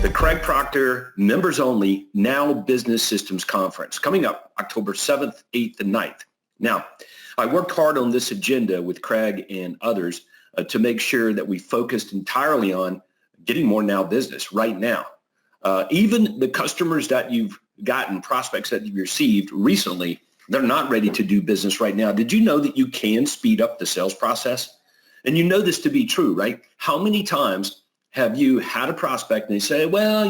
The Craig Proctor Members Only Now Business Systems Conference coming up October 7th, 8th, and 9th. Now, I worked hard on this agenda with Craig and others to make sure that we focused entirely on getting more now business right now. Even the customers that you've gotten, prospects that you've received recently, they're not ready to do business right now. Did you know that you can speed up the sales process? And you know this to be true, right? How many times have you had a prospect and they say, well,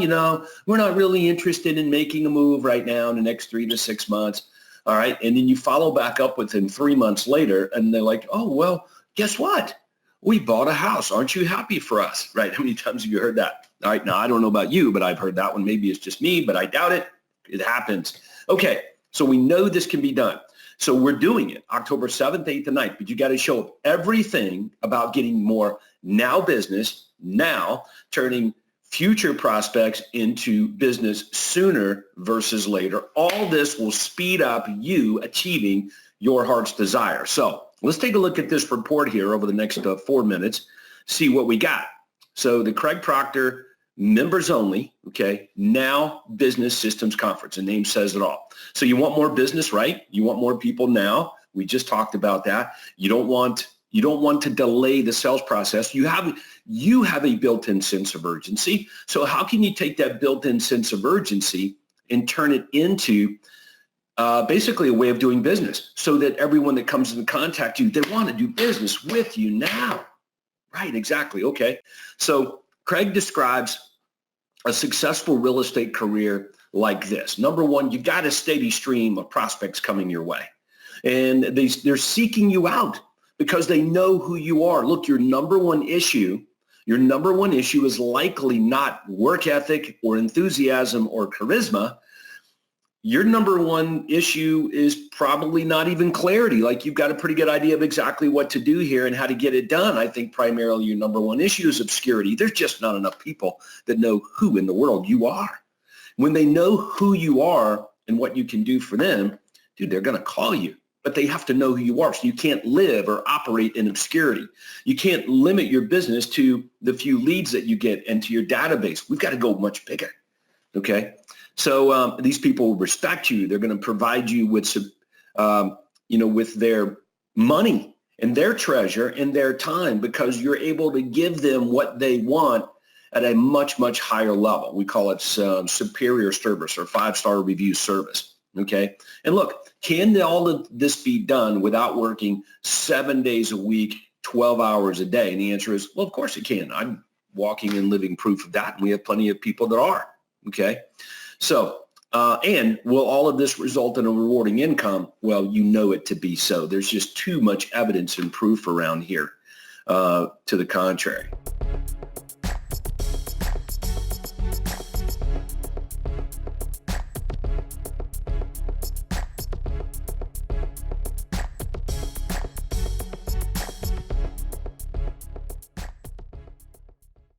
we're not really interested in making a move right now in the next 3 to 6 months. All right. And then you follow back up with them 3 months later and they're like, oh, well, guess what? We bought a house. Aren't you happy for us? Right. How many times have you heard that? All right. Now, I don't know about you, but I've heard that one. Maybe it's just me, but I doubt it. It happens. Okay. So we know this can be done. So we're doing it October 7th, 8th, and 9th, but you got to show up everything about getting more now business now, turning future prospects into business sooner versus later. All this will speed up you achieving your heart's desire. So let's take a look at this report here over the next 4 minutes, see what we got. So the Craig Proctor Members Only, okay, Now Business Systems Conference. The name says it all. So you want more business, right? You want more people now. We just talked about that. You don't want to delay the sales process. You have a built-in sense of urgency. So how can you take that built-in sense of urgency and turn it into basically a way of doing business so that everyone that comes in contact you, they want to do business with you now? Right, exactly. Okay. So Craig describes a successful real estate career like this. Number one, you've got a steady stream of prospects coming your way. And they're seeking you out because they know who you are. Look, your number one issue is likely not work ethic or enthusiasm or charisma. Your number one issue is probably not even clarity. Like you've got a pretty good idea of exactly what to do here and how to get it done. I think primarily your number one issue is obscurity. There's just not enough people that know who in the world you are. When they know who you are and what you can do for them, dude, they're going to call you. But they have to know who you are. So you can't live or operate in obscurity. You can't limit your business to the few leads that you get and to your database. We've got to go much bigger. Okay. So these people will respect you. They're going to provide you with with their money and their treasure and their time because you're able to give them what they want at a much, much higher level. We call it superior service or 5-star review service. Okay. And look, can all of this be done without working 7 days a week, 12 hours a day? And the answer is, well, of course it can. I'm walking and living proof of that. And we have plenty of people that are. Okay. So, and will all of this result in a rewarding income? Well, you know it to be so. There's just too much evidence and proof around here to the contrary.